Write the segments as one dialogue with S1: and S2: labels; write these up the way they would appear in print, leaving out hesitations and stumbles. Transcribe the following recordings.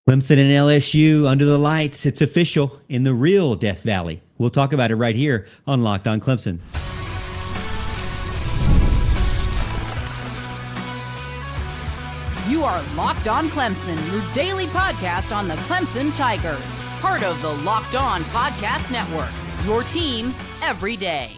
S1: Clemson and LSU under the lights. It's official in the real Death Valley. We'll talk about it right here on Locked On Clemson.
S2: You are Locked On Clemson, your daily podcast on the Clemson Tigers. Part of the Locked On Podcast Network, your team every day.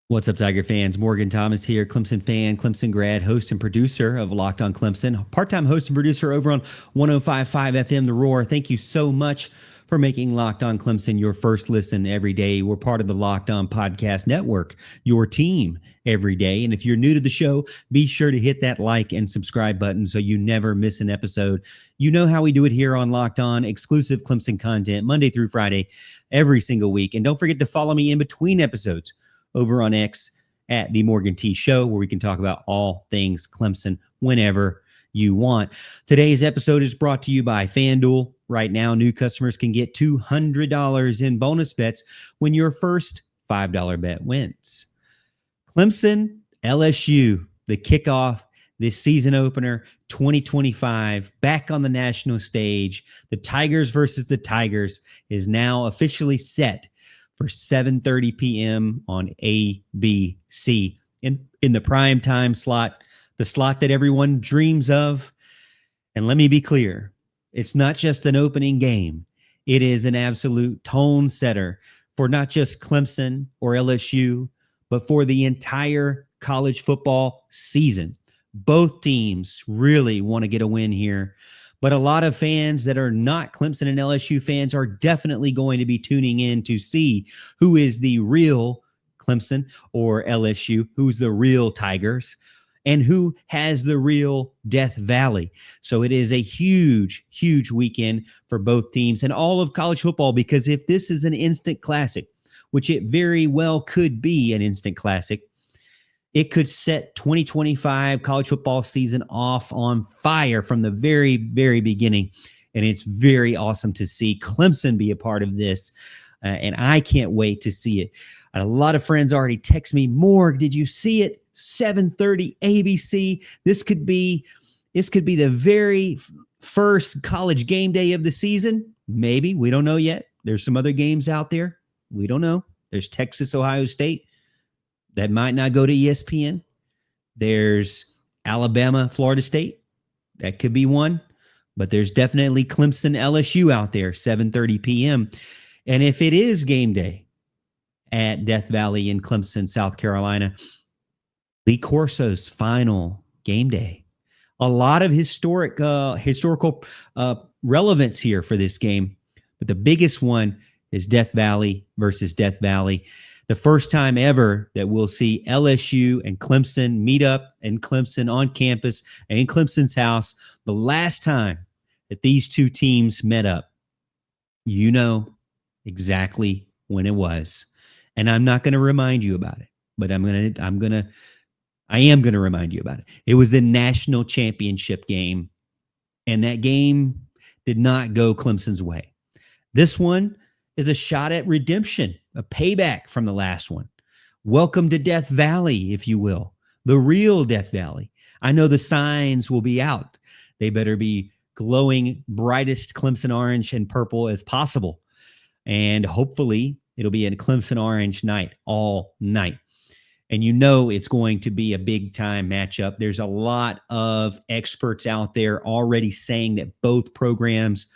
S1: What's up, Tiger fans? Morgan Thomas here, Clemson fan, Clemson grad, host and producer of Locked On Clemson, part-time host and producer over on 105.5 FM The Roar. Thank you so much for making Locked On Clemson your first listen every day. We're part of the Locked On Podcast Network, your team every day. And if you're new to the show, be sure to hit that like and subscribe button so you never miss an episode. You know how we do it here on Locked On, exclusive Clemson content Monday through Friday, every single week. And don't forget to follow me in between episodes over on X at the Morgan T Show, where we can talk about all things Clemson whenever you want. Today's episode is brought to you by FanDuel. Right now, new customers can get $200 in bonus bets when your first $5 bet wins. Clemson, LSU, the kickoff, this season opener, 2025, back on the national stage. The Tigers versus the Tigers is now officially set for 7:30 p.m. on ABC in the prime time slot, the slot that everyone dreams of. And let me be clear, it's not just an opening game. It is an absolute tone setter for not just Clemson or LSU, but for the entire college football season. Both teams really want to get a win here. But a lot of fans that are not Clemson and LSU fans are definitely going to be tuning in to see who is the real Clemson or LSU, who's the real Tigers, and who has the real Death Valley. So it is a huge, huge weekend for both teams and all of college football, because if this is an instant classic, which it very well could be an instant classic, it could set 2025 college football season off on fire from the very, very beginning. And it's very awesome to see Clemson be a part of this. And I can't wait to see it. A lot of friends already text me, Morg, did you see it? 7:30 ABC. This could be the very first college game day of the season. Maybe. We don't know yet. There's some other games out there. We don't know. There's Texas, Ohio State. That might not go to ESPN. There's Alabama, Florida State. That could be one. But there's definitely Clemson, LSU out there, 7:30 p.m. And if it is game day at Death Valley in Clemson, South Carolina, Lee Corso's final game day. A lot of historical relevance here for this game. But the biggest one is Death Valley versus Death Valley. The first time ever that we'll see LSU and Clemson meet up in Clemson on campus and in Clemson's house. The last time that these two teams met up, you know exactly when it was. And I'm not going to remind you about it, but I am going to remind you about it. It was the national championship game, and that game did not go Clemson's way. This one is a shot at redemption, a payback from the last one. Welcome to Death Valley, if you will, the real Death Valley. I know the signs will be out. They better be glowing brightest Clemson orange and purple as possible. And hopefully it'll be a Clemson orange night all night. And you know it's going to be a big time matchup. There's a lot of experts out there already saying that both programs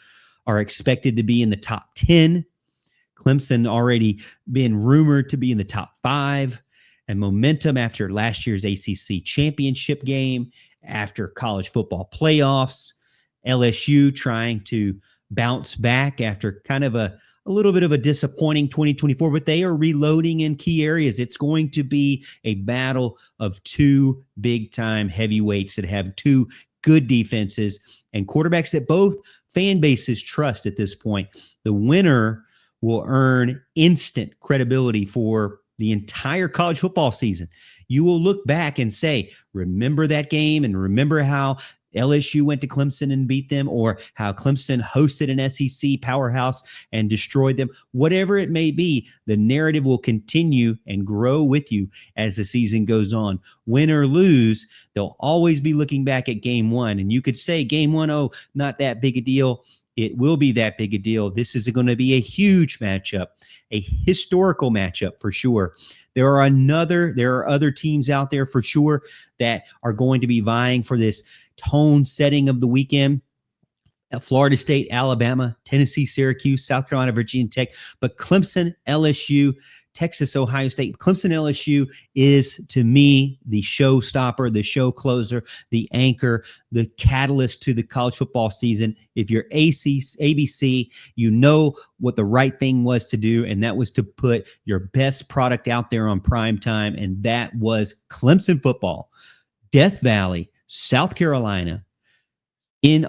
S1: are expected to be in the top 10. Clemson already been rumored to be in the top 5, and momentum after last year's ACC championship game, after college football playoffs, LSU trying to bounce back after kind of a little bit of a disappointing 2024, but they are reloading in key areas. It's going to be a battle of two big-time heavyweights that have two good defenses and quarterbacks that both fan bases trust at this point. The winner will earn instant credibility for the entire college football season. You will look back and say, remember that game and remember how LSU went to Clemson and beat them, or how Clemson hosted an SEC powerhouse and destroyed them. Whatever it may be, the narrative will continue and grow with you as the season goes on. Win or lose, they'll always be looking back at game one. And you could say game one, oh, not that big a deal. It will be that big a deal. This is going to be a huge matchup, a historical matchup for sure. There are other teams out there for sure that are going to be vying for this tone setting of the weekend. Florida State, Alabama, Tennessee, Syracuse, South Carolina, Virginia Tech, but Clemson, LSU, Texas, Ohio State. Clemson, LSU is, to me, the showstopper, the show closer, the anchor, the catalyst to the college football season. If you're ABC, you know what the right thing was to do, and that was to put your best product out there on prime time, and that was Clemson football. Death Valley, South Carolina,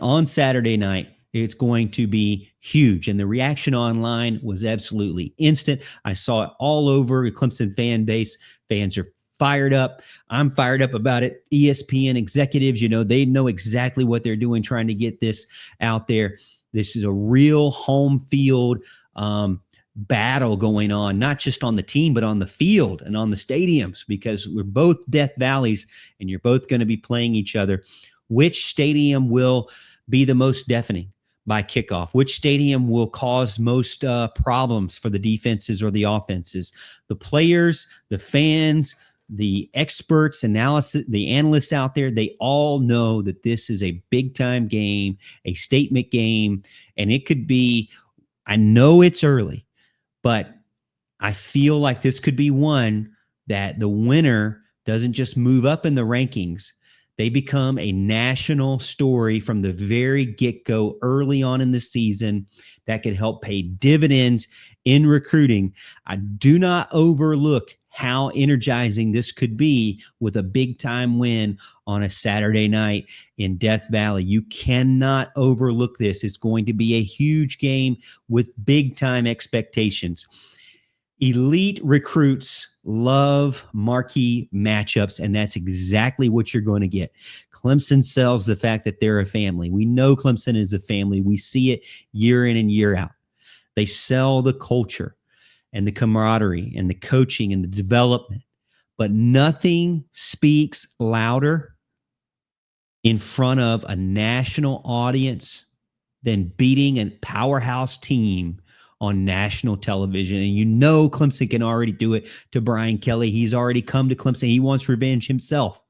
S1: on Saturday night. It's going to be huge. And the reaction online was absolutely instant. I saw it all over the Clemson fan base. Fans are fired up. I'm fired up about it. ESPN executives, they know exactly what they're doing, trying to get this out there. This is a real home field battle going on, not just on the team, but on the field and on the stadiums, because we're both Death Valleys and you're both going to be playing each other. Which stadium will be the most deafening by kickoff? Which stadium will cause most problems for the defenses or the offenses? The players, the fans, the experts, the analysts out there, they all know that this is a big-time game, a statement game, and it could be, I know it's early, but I feel like this could be one that the winner doesn't just move up in the rankings. They become a national story from the very get-go early on in the season that could help pay dividends in recruiting. I do not overlook how energizing this could be with a big-time win on a Saturday night in Death Valley. You cannot overlook this. It's going to be a huge game with big-time expectations. Elite recruits love marquee matchups, and that's exactly what you're going to get. Clemson sells the fact that they're a family. We know Clemson is a family. We see it year in and year out. They sell the culture and the camaraderie and the coaching and the development, but nothing speaks louder in front of a national audience than beating a powerhouse team on national television. And Clemson can already do it to Brian Kelly. He's already come to Clemson. He wants revenge himself.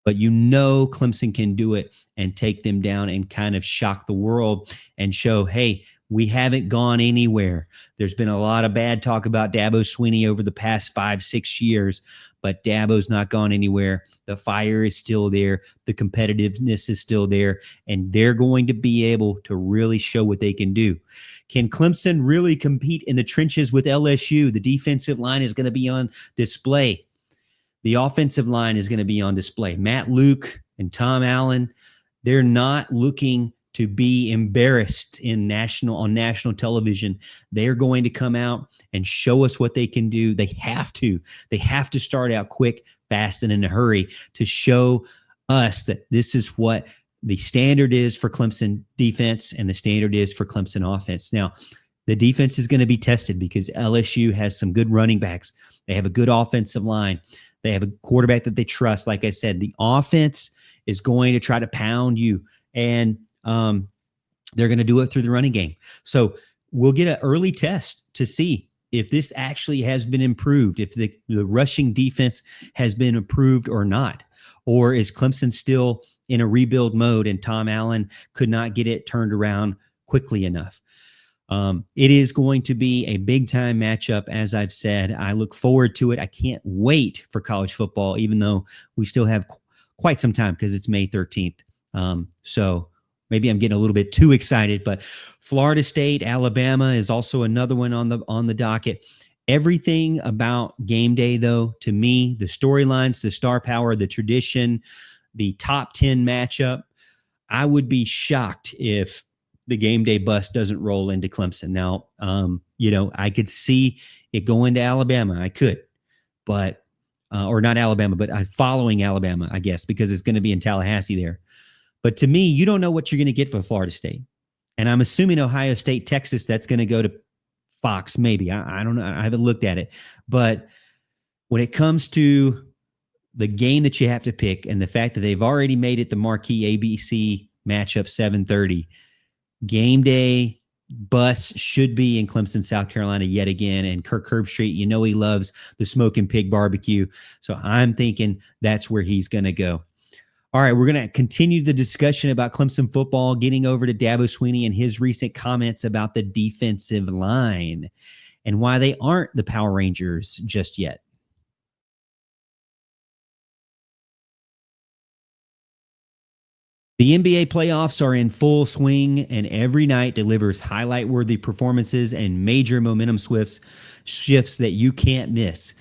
S1: But Clemson can do it and take them down and kind of shock the world and show, hey, we haven't gone anywhere. There's been a lot of bad talk about Dabo Swinney over the past 5-6 years, but Dabo's not gone anywhere. The fire is still there. The competitiveness is still there, and they're going to be able to really show what they can do. Can Clemson really compete in the trenches with LSU? The defensive line is going to be on display. The offensive line is going to be on display. Matt Luke and Tom Allen, they're not looking to be embarrassed on national television. They're going to come out and show us what they can do. They have to start out quick, fast, and in a hurry to show us that this is what the standard is for Clemson defense and the standard is for Clemson offense. Now, the defense is going to be tested because LSU has some good running backs. They have a good offensive line. They have a quarterback that they trust. Like I said, the offense is going to try to pound you, and they're going to do it through the running game. So we'll get an early test to see if this actually has been improved, if the rushing defense has been improved or not, or is Clemson still in a rebuild mode and Tom Allen could not get it turned around quickly enough. It is going to be a big-time matchup, as I've said. I look forward to it. I can't wait for college football, even though we still have quite some time because it's May 13th. So maybe I'm getting a little bit too excited, but Florida State, Alabama is also another one on the docket. Everything about game day, though, to me, the storylines, the star power, the tradition, the top 10 matchup, I would be shocked if the game day bus doesn't roll into Clemson. Now, I could see it going to Alabama. I could, but or not Alabama, but following Alabama, I guess, because it's going to be in Tallahassee there. But to me, you don't know what you're going to get for Florida State. And I'm assuming Ohio State, Texas, that's going to go to Fox, maybe. I don't know. I haven't looked at it. But when it comes to the game that you have to pick and the fact that they've already made it the marquee ABC matchup 7:30, game day bus should be in Clemson, South Carolina yet again. And Kirk Herbstreit, you know he loves the smoking pig barbecue. So I'm thinking that's where he's going to go. All right, we're going to continue the discussion about Clemson football, getting over to Dabo Swinney and his recent comments about the defensive line and why they aren't the Power Rangers just yet. The NBA playoffs are in full swing, and every night delivers highlight-worthy performances and major momentum shifts that you can't miss.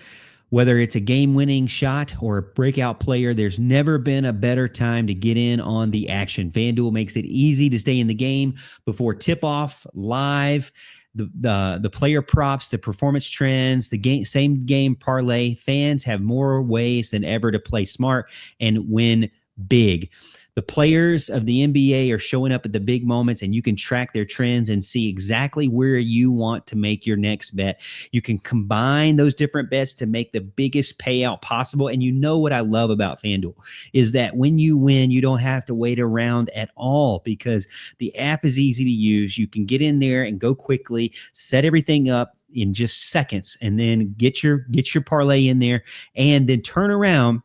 S1: Whether it's a game-winning shot or a breakout player, there's never been a better time to get in on the action. FanDuel makes it easy to stay in the game before tip-off, live, the player props, the performance trends, the same game parlay. Fans have more ways than ever to play smart and win big. The players of the NBA are showing up at the big moments, and you can track their trends and see exactly where you want to make your next bet. You can combine those different bets to make the biggest payout possible. And you know what I love about FanDuel is that when you win, you don't have to wait around at all because the app is easy to use. You can get in there and go quickly, set everything up in just seconds, and then get your parlay in there and then turn around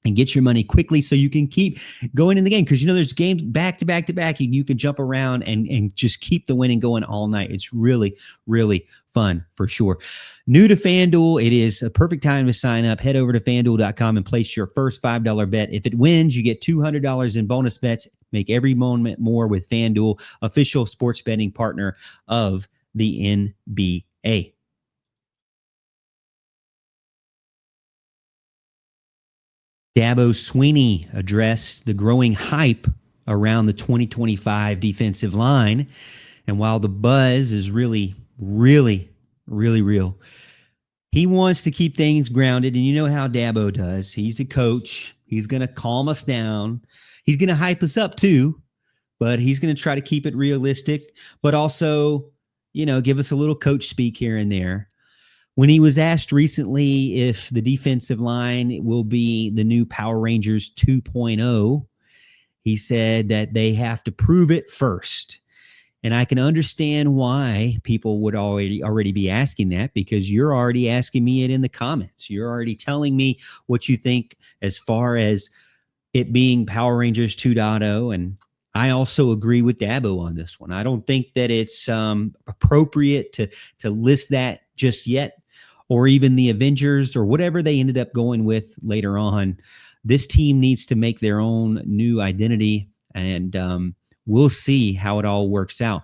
S1: and get your money quickly so you can keep going in the game. Because, you know, there's games back to back to back. You can jump around and just keep the winning going all night. It's really, really fun for sure. New to FanDuel, it is a perfect time to sign up. Head over to FanDuel.com and place your first $5 bet. If it wins, you get $200 in bonus bets. Make every moment more with FanDuel, official sports betting partner of the NBA. Dabo Swinney addressed the growing hype around the 2025 defensive line. And while the buzz is really, really, really real, he wants to keep things grounded. And you know how Dabo does. He's a coach. He's going to calm us down. He's going to hype us up too, but he's going to try to keep it realistic, but also, you know, give us a little coach speak here and there. When he was asked recently if the defensive line will be the new Power Rangers 2.0, he said that they have to prove it first. And I can understand why people would already be asking that, because you're already asking me it in the comments. You're already telling me what you think as far as it being Power Rangers 2.0. And I also agree with Dabo on this one. I don't think that it's appropriate to list that just yet, or even the Avengers or whatever they ended up going with later on. This team needs to make their own new identity, and we'll see how it all works out.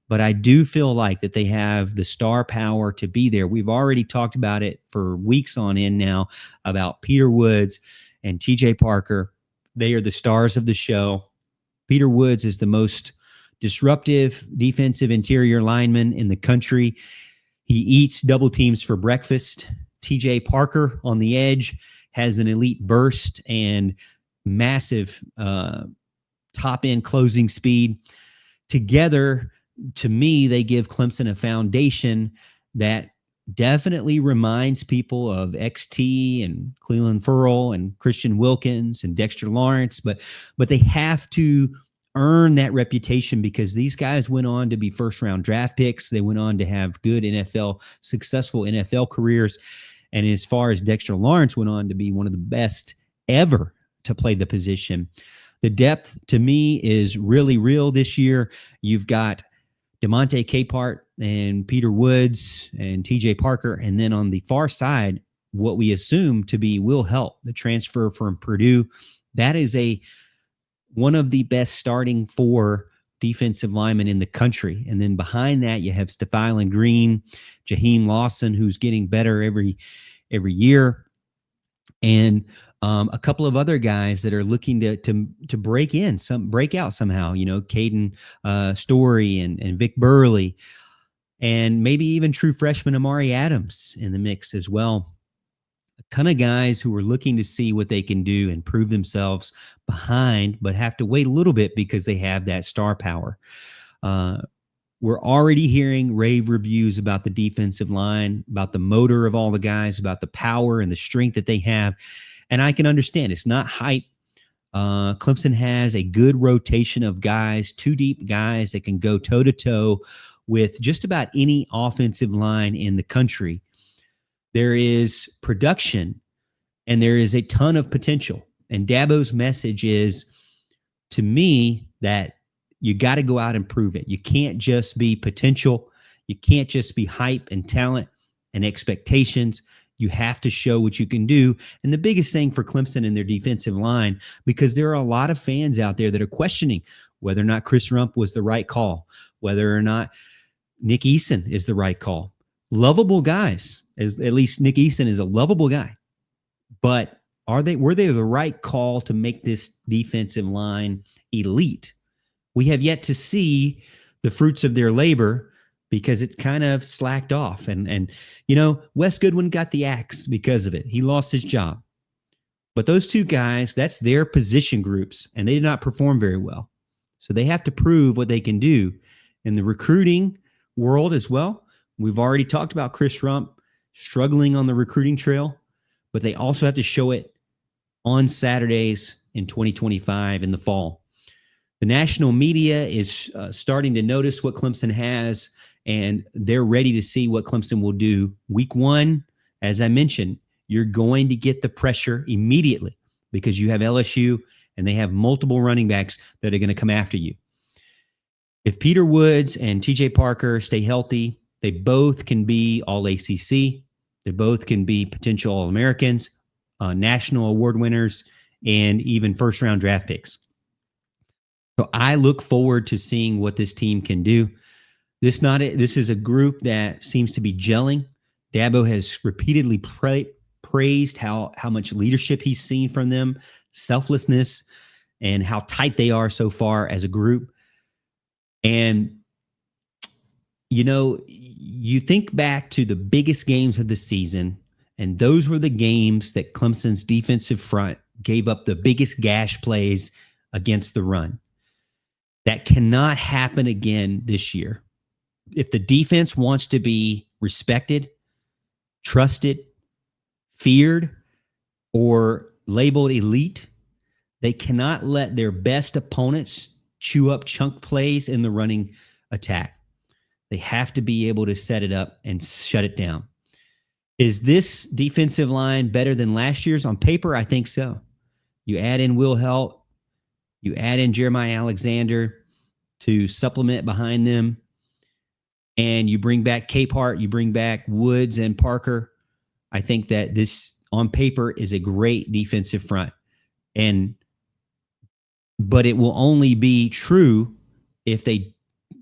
S1: But I do feel like that they have the star power to be there. We've already talked about it for weeks on end now about Peter Woods and TJ Parker. They are the stars of the show. Peter Woods is the most disruptive defensive interior lineman in the country. He eats double teams for breakfast. TJ Parker on the edge has an elite burst and massive top end closing speed. Together, to me, they give Clemson a foundation that definitely reminds people of XT and Cleveland Ferrell and Christian Wilkins and Dexter Lawrence, but they have to earn that reputation because these guys went on to be first-round draft picks. They went on to have good successful NFL careers. And as far as Dexter Lawrence went on to be one of the best ever to play the position. The depth, to me, is really real this year. You've got DeMonte Capehart and Peter Woods and TJ Parker. And then on the far side, what we assume to be Will Help, the transfer from Purdue. That is one of the best starting 4 defensive linemen in the country. And then behind that, you have Stephylon Green, Jaheim Lawson, who's getting better every year, and a couple of other guys that are looking to break out somehow. You know, Caden Story and Vic Burley, and maybe even true freshman Amari Adams in the mix as well. Ton of guys who are looking to see what they can do and prove themselves behind, but have to wait a little bit because they have that star power. We're already hearing rave reviews about the defensive line, about the motor of all the guys, about the power and the strength that they have. And I can understand it's not hype. Clemson has a good rotation of guys, two deep guys that can go toe to toe with just about any offensive line in the country. There is production and there is a ton of potential. And Dabo's message is, to me, that you got to go out and prove it. You can't just be potential. You can't just be hype and talent and expectations. You have to show what you can do. And the biggest thing for Clemson and their defensive line, because there are a lot of fans out there that are questioning whether or not Chris Rump was the right call, whether or not Nick Eason is the right call. Lovable guys, at least Nick Eason is a lovable guy. But were they the right call to make this defensive line elite? We have yet to see the fruits of their labor because it's kind of slacked off. And Wes Goodwin got the axe because of it. He lost his job. But those two guys, that's their position groups, and they did not perform very well. So they have to prove what they can do in the recruiting world as well. We've already talked about Chris Rump struggling on the recruiting trail, but they also have to show it on Saturdays in 2025 in the fall. The national media is starting to notice what Clemson has, and they're ready to see what Clemson will do. Week one, as I mentioned, you're going to get the pressure immediately because you have LSU and they have multiple running backs that are going to come after you. If Peter Woods and TJ Parker stay healthy, they both can be all ACC. They both can be potential All-Americans, national award winners, and even first-round draft picks. So I look forward to seeing what this team can do. This is a group that seems to be gelling. Dabo has repeatedly praised how much leadership he's seen from them, selflessness, and how tight they are so far as a group. And you think back to the biggest games of the season, and those were the games that Clemson's defensive front gave up the biggest gash plays against the run. That cannot happen again this year. If the defense wants to be respected, trusted, feared, or labeled elite, they cannot let their best opponents chew up chunk plays in the running attack. They have to be able to set it up and shut it down. Is this defensive line better than last year's? On paper, I think so. You add in Will Helt, you add in Jeremiah Alexander to supplement behind them, and you bring back Capehart, you bring back Woods and Parker. I think that this, on paper, is a great defensive front. But it will only be true if they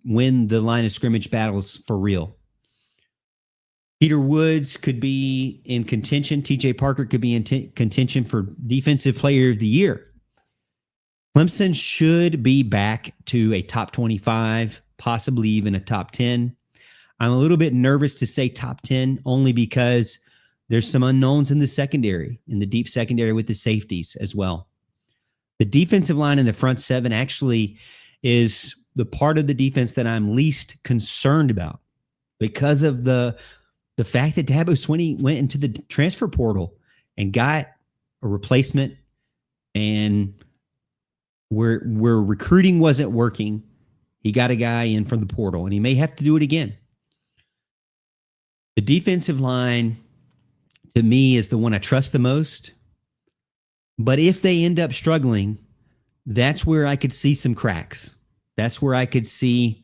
S1: win the line of scrimmage battles for real. Peter Woods could be in contention. TJ Parker could be in contention for Defensive Player of the Year. Clemson should be back to a top 25, possibly even a top 10. I'm a little bit nervous to say top 10 only because there's some unknowns in the secondary, in the deep secondary with the safeties as well. The defensive line in the front seven actually is the part of the defense that I'm least concerned about because of the fact that Dabo Swinney went into the transfer portal and got a replacement, and where recruiting wasn't working, he got a guy in from the portal, and he may have to do it again. The defensive line, to me, is the one I trust the most. But if they end up struggling, that's where I could see some cracks. That's where I could see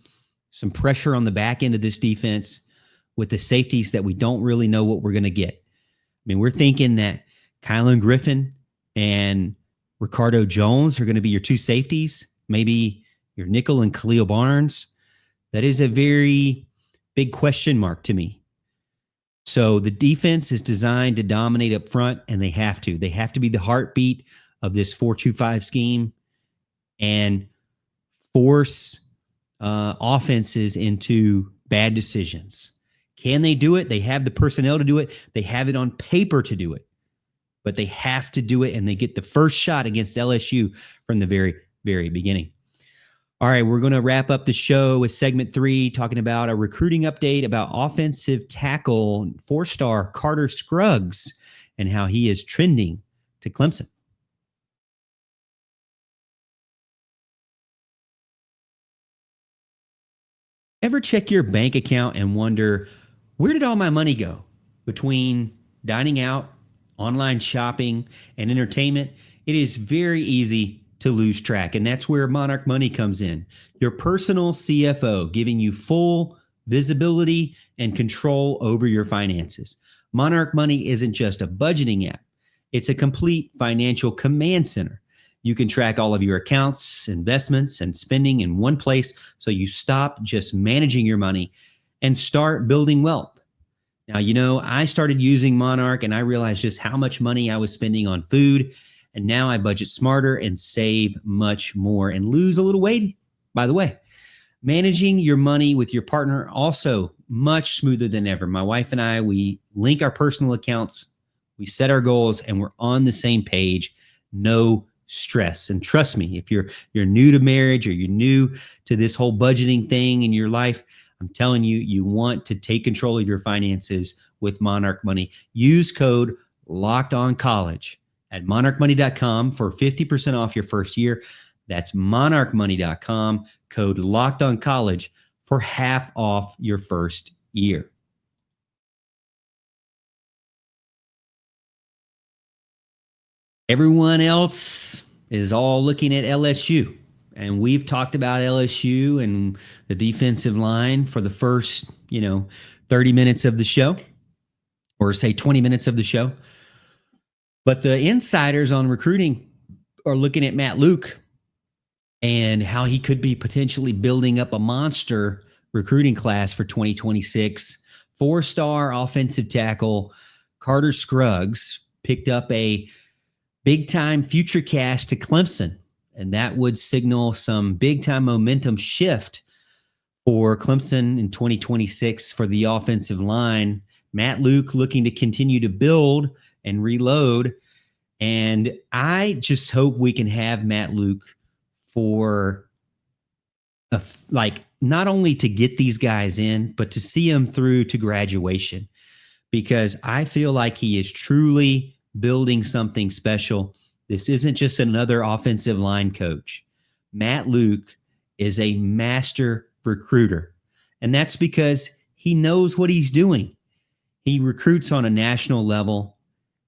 S1: some pressure on the back end of this defense with the safeties that we don't really know what we're going to get. I mean, we're thinking that Kylan Griffin and Ricardo Jones are going to be your two safeties, maybe your nickel and Khalil Barnes. That is a very big question mark to me. So the defense is designed to dominate up front, and they have to. They have to be the heartbeat of this 4-2-5 scheme and force offenses into bad decisions. Can they do it? They have the personnel to do it. They have it on paper to do it. but they have to do it, and they get the first shot against LSU from the very, very beginning. All right, we're going to wrap up the show with segment 3, talking about a recruiting update about offensive tackle 4-star Carter Scruggs and how he is trending to Clemson. Ever check your bank account and wonder, where did all my money go? Between dining out, online shopping, and entertainment, it is very easy to lose track. And that's where Monarch Money comes in. Your personal CFO, giving you full visibility and control over your finances. Monarch Money isn't just a budgeting app. It's a complete financial command center. You can track all of your accounts, investments, and spending in one place, so you stop just managing your money and start building wealth. Now, I started using Monarch and I realized just how much money I was spending on food, and now I budget smarter and save much more and lose a little weight, by the way. Managing your money with your partner also much smoother than ever. My wife and I, we link our personal accounts, we set our goals, and we're on the same page. No stress. And trust me, if you're new to marriage or you're new to this whole budgeting thing in your life, I'm telling you, you want to take control of your finances with Monarch Money. Use code LOCKEDONCollege at monarchmoney.com for 50% off your first year. That's monarchmoney.com, code LOCKEDONCollege for half off your first year. Everyone else is all looking at LSU, and we've talked about LSU and the defensive line for the first, 30 minutes of the show, or say 20 minutes of the show. But the insiders on recruiting are looking at Matt Luke and how he could be potentially building up a monster recruiting class for 2026. 4-star offensive tackle Carter Scruggs picked up a big-time future cash to Clemson, and that would signal some big-time momentum shift for Clemson in 2026 for the offensive line. Matt Luke looking to continue to build and reload, and I just hope we can have Matt Luke for not only to get these guys in, but to see them through to graduation, because I feel like he is truly building something special. This isn't just another offensive line coach. Matt Luke is a master recruiter, and that's because he knows what he's doing. He recruits on a national level.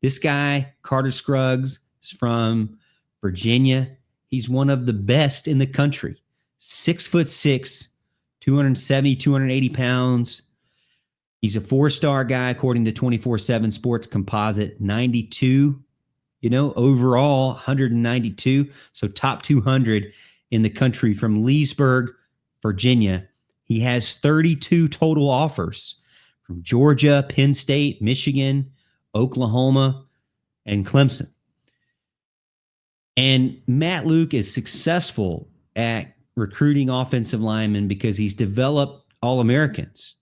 S1: This guy, Carter Scruggs, is from Virginia. He's one of the best in the country. 6'6", 270, 280 pounds. He's a 4-star guy, according to 24/7 Sports Composite, 92, overall 192. So top 200 in the country from Leesburg, Virginia. He has 32 total offers from Georgia, Penn State, Michigan, Oklahoma, and Clemson. And Matt Luke is successful at recruiting offensive linemen because he's developed All-Americans.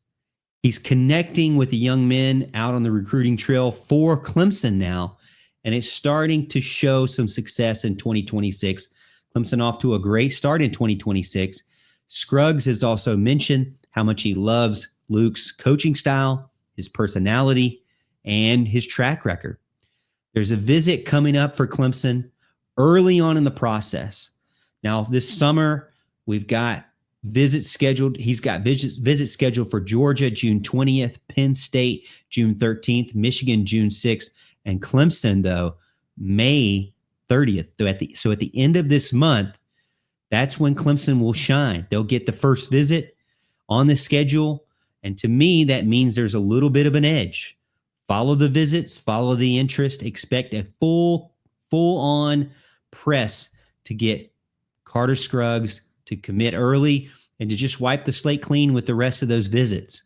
S1: He's connecting with the young men out on the recruiting trail for Clemson now, and it's starting to show some success in 2026. Clemson off to a great start in 2026. Scruggs has also mentioned how much he loves Luke's coaching style, his personality, and his track record. There's a visit coming up for Clemson early on in the process. Now, this summer, we've got visits scheduled. He's got visits scheduled for Georgia, June 20th, Penn State, June 13th, Michigan, June 6th, and Clemson, though, May 30th. So at the end of this month, that's when Clemson will shine. They'll get the first visit on the schedule. And to me, that means there's a little bit of an edge. Follow the visits, follow the interest, expect a full-on press to get Carter Scruggs to commit early and to just wipe the slate clean with the rest of those visits.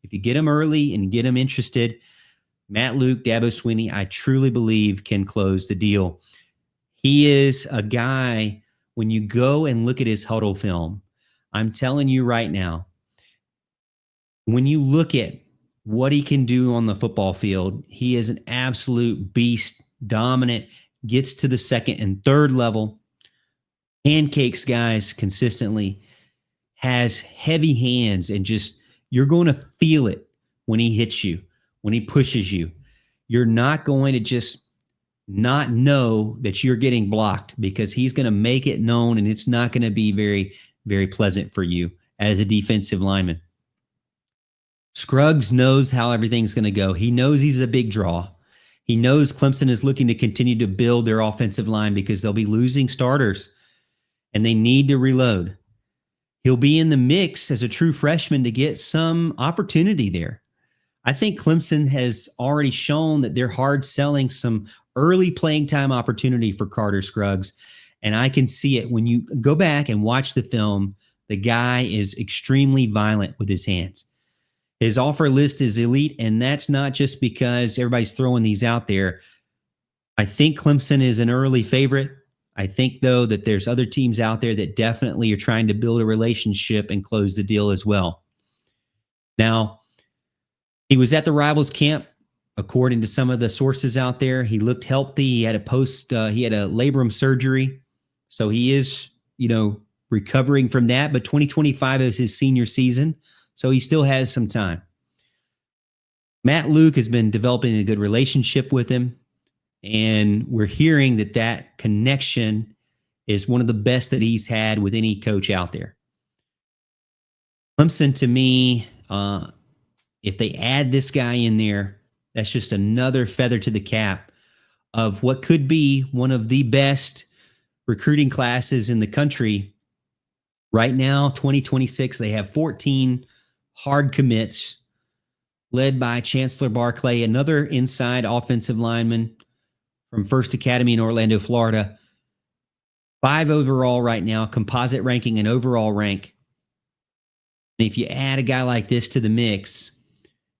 S1: If you get them early and get them interested, Matt Luke, Dabo Swinney, I truly believe can close the deal. He is a guy, when you go and look at his huddle film, I'm telling you right now, when you look at what he can do on the football field, he is an absolute beast dominant, gets to the second and third level, pancakes guys consistently, has heavy hands, and just you're going to feel it when he hits you, when he pushes you. You're not going to just not know that you're getting blocked, because he's going to make it known, and it's not going to be very, very pleasant for you as a defensive lineman. Scruggs knows how everything's going to go. He knows he's a big draw. He knows Clemson is looking to continue to build their offensive line because they'll be losing starters and they need to reload. He'll be in the mix as a true freshman to get some opportunity there. I think Clemson has already shown that they're hard selling some early playing time opportunity for Carter Scruggs. And I can see it when you go back and watch the film. The guy is extremely violent with his hands. His offer list is elite, and that's not just because everybody's throwing these out there. I think Clemson is an early favorite. I think, though, that there's other teams out there that definitely are trying to build a relationship and close the deal as well. Now, he was at the Rivals camp, according to some of the sources out there. He looked healthy. He had a labrum surgery. So he is, recovering from that. But 2025 is his senior season. So he still has some time. Matt Luke has been developing a good relationship with him. And we're hearing that connection is one of the best that he's had with any coach out there. Clemson, to me, if they add this guy in there, that's just another feather to the cap of what could be one of the best recruiting classes in the country. Right now, 2026, they have 14 hard commits led by Chancellor Barclay, another inside offensive lineman from First Academy in Orlando, Florida. 5 overall right now, composite ranking and overall rank. And if you add a guy like this to the mix,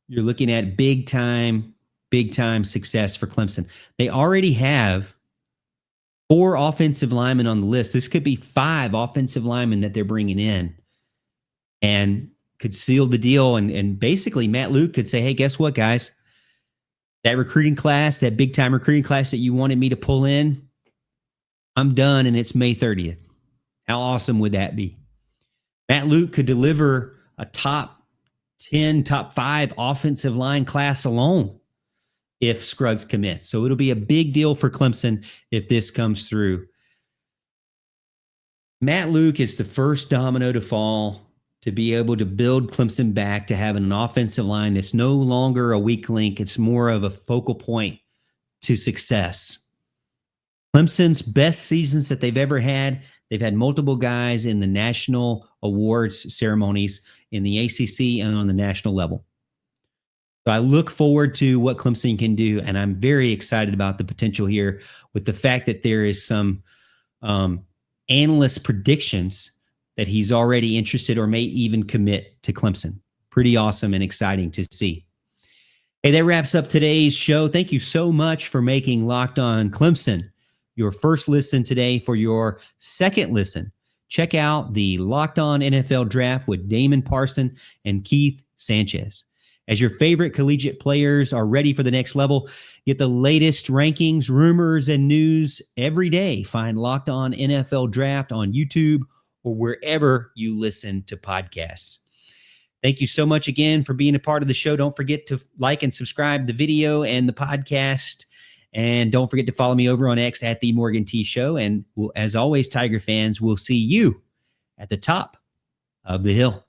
S1: you're looking at big time success for Clemson. They already have 4 offensive linemen on the list. This could be 5 offensive linemen that they're bringing in and could seal the deal. And basically Matt Luke could say, hey, guess what, guys? That recruiting class, that big time recruiting class that you wanted me to pull in, I'm done, and it's May 30th. How awesome would that be? Matt Luke could deliver a top 10, top 5 offensive line class alone if Scruggs commits. So it'll be a big deal for Clemson if this comes through. Matt Luke is the first domino to fall to be able to build Clemson back to having an offensive line that's no longer a weak link. It's more of a focal point to success. Clemson's best seasons that they've ever had, they've had multiple guys in the national awards ceremonies in the ACC and on the national level. So I look forward to what Clemson can do, and I'm very excited about the potential here with the fact that there is some analyst predictions that he's already interested or may even commit to Clemson. Pretty awesome and exciting to see. Hey, that wraps up today's show. Thank you so much for making Locked On Clemson your first listen today. For your second listen, check out the Locked On NFL Draft with Damon Parson and Keith Sanchez. As your favorite collegiate players are ready for the next level, get the latest rankings, rumors, and news every day. Find Locked On NFL Draft on YouTube or wherever you listen to podcasts. Thank you so much again for being a part of the show. Don't forget to like and subscribe the video and the podcast. And don't forget to follow me over on X at The Morgan T Show. And as always, Tiger fans, we'll see you at the top of the hill.